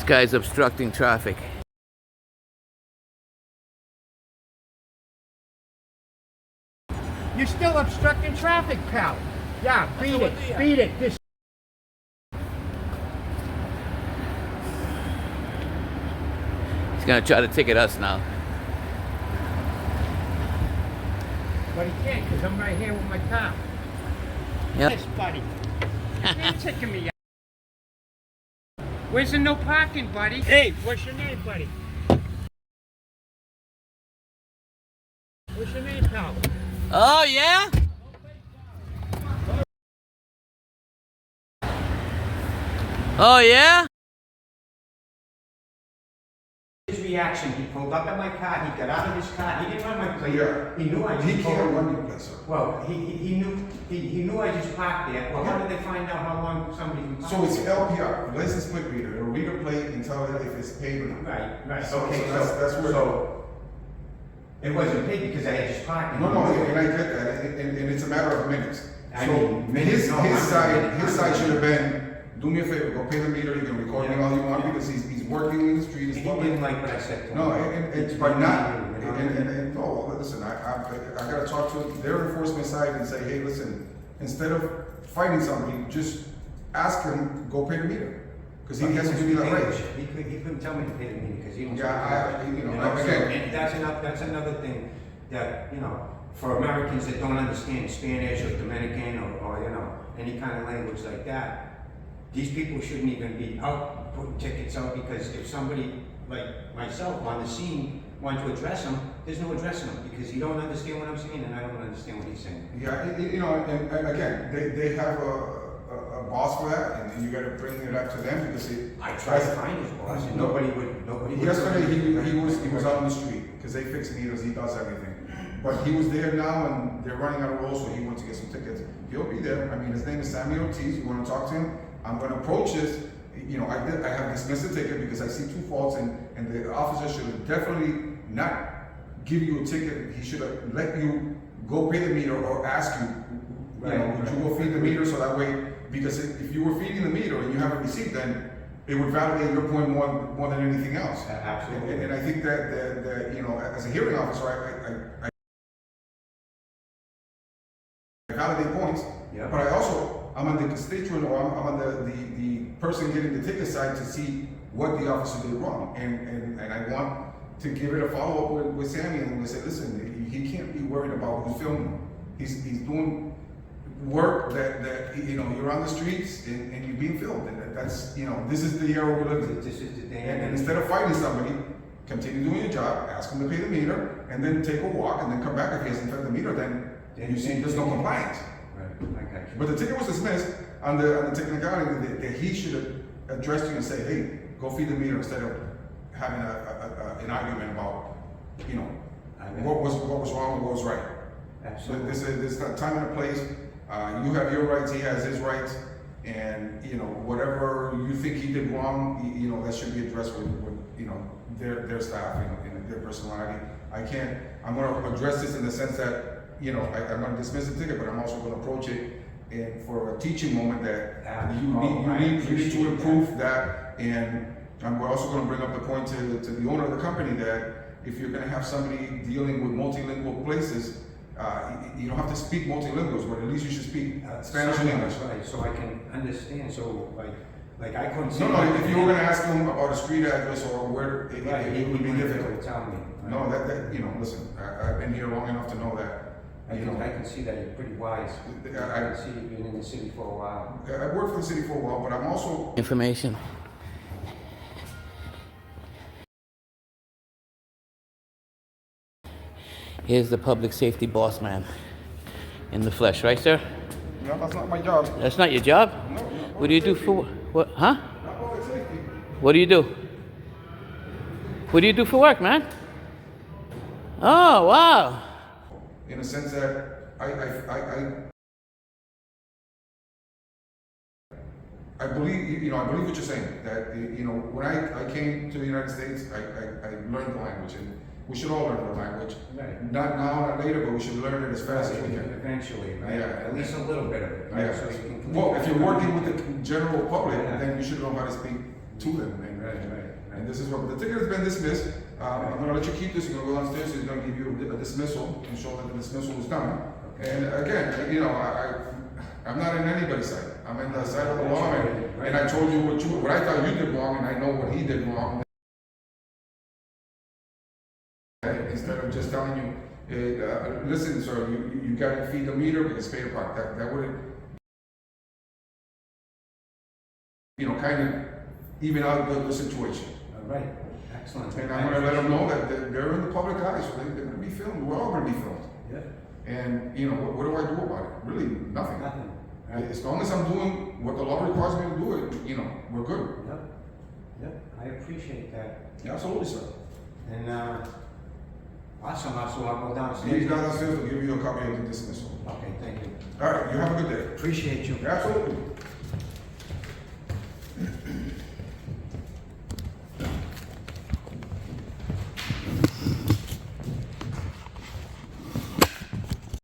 This guy's obstructing traffic. You're still obstructing traffic, pal. Yeah, beat it. Beat it. This. He's gonna try to ticket us now. But he can't, because I'm right here with my car. Yep. Yes, buddy. You can't ticket me. Where's the no parking, buddy? Hey, what's your name, buddy? What's your name, pal? Oh, yeah? Oh, yeah? His reaction, he pulled up at my car, he got out of his car, he didn't run my plate. Yeah. He knew I just He can't run your place, sir. Well, he knew I just parked there. Well, how did they find out how long somebody can park? So it's LPR, license plate reader. It'll read a plate and tell it if it's paid or not. Right. So Okay, that's where. so it wasn't paid because I had just parked. No, and I get that, and it's a matter of minutes. I So mean, minutes, his no, I'm side should have been, do me a favor, go pay the meter, you can record me all you want, because he's working in the street, He he's didn't public. like what I said to him. No, and by not, and no, listen, I gotta talk to their enforcement side and say, hey, listen, instead of fighting somebody, just ask him, go pay the meter. Because he has to give you that right. He couldn't tell me to pay the meter because he don't. Yeah, And that's another thing that, for Americans that don't understand Spanish or Dominican or any kind of language like that, these people shouldn't even be out putting tickets out, because if somebody like myself on the scene wanted to address him, there's no addressing him because he don't understand what I'm saying and I don't understand what he's saying. Yeah, and again, they have a boss for that, and you gotta bring it up to them, because I tried to find his boss and nobody would. Yesterday, he was out on the street, because they fix meters, he does everything. But he was there now, and they're running out of roll, so he wants to get some tickets. He'll be there. I mean, his name is Sammy Ortiz. You wanna talk to him? I'm gonna approach this. I have dismissed the ticket because I see two faults, and the officer should definitely not give you a ticket. He should have let you go pay the meter, or ask you, would you go feed the meter, so that way, because if you were feeding the meter and you have a receipt, then it would validate your point more than anything else. Absolutely. And I think that as a hearing officer, I validate points, but I'm on the constituent, or I'm on the person getting the ticket side to see what the officer did wrong, and I want to give it a follow up with Sammy, and we say, listen, he can't be worried about who's filming him. He's doing work that you're on the streets and you're being filmed, and that's this is the era we're living in. This is the day. And instead of fighting somebody, continue doing your job, ask him to pay the meter, and then take a walk, and then come back. If he hasn't paid the meter, then you see there's no compliance. Right, I got you. But the ticket was dismissed on the technicality that he should have addressed you and say, hey, go feed the meter, instead of having an argument about what was wrong and what was right. Absolutely. So there's a time and a place. You have your rights, he has his rights, and whatever you think he did wrong, that should be addressed with their staff and their personality. I'm going to address this in the sense that I'm going to dismiss the ticket, but I'm also going to approach it and for a teaching moment that you need to improve that. And we're also going to bring up the point to the owner of the company that if you're going to have somebody dealing with multilingual places, you don't have to speak multilinguals, but at least you should speak Spanish and English. Right, so I can understand. So like I couldn't. No. If you were going to ask him about a street address or where, it would be difficult. Tell me. No, listen. I've been here long enough to know that. I can see that you're pretty wise. I can see you've been in the city for a while. I worked for the city for a while, but I'm also Information. Here's the public safety boss man in the flesh, right, sir? No, that's not my job. That's not your job? No. What do you do for what? Huh? Not public safety. What do you do? What do you do for work, man? Oh, wow. In a sense that I believe, I believe what you're saying. That when I came to the United States, I learned the language, and we should all learn the language. Right. Not now, not later, but we should learn it as fast as we can. Eventually, right? Yeah. At least a little bit of it, right? Yeah. So you can. Well, if you're working with the general public, then you should know how to speak to them, and And this is what, the ticket has been dismissed. I'm gonna let you keep this, you're gonna go downstairs, he's gonna give you a dismissal and show that the dismissal was done. And again, you know, I'm not in anybody's side. I'm in the side of the law, and I told you what I thought you did wrong, and I know what he did wrong. Instead of just telling you, listen, sir, you gotta feed the meter because pay the park. That wouldn't, you know, kind of even out the situation. All right, excellent. And I'm gonna let them know that they're in the public eye, so they're gonna be filmed. We're all gonna be filmed. Yeah. And you know, what do I do about it? Really, nothing. Nothing. As long as I'm doing what the law requires me to do, it, you know, we're good. Yep. Yep. I appreciate that. Absolutely, sir. And awesome. So I'll go downstairs. He's downstairs to give you a copy of the dismissal. Okay, thank you. All right, you have a good day. Appreciate you. Absolutely.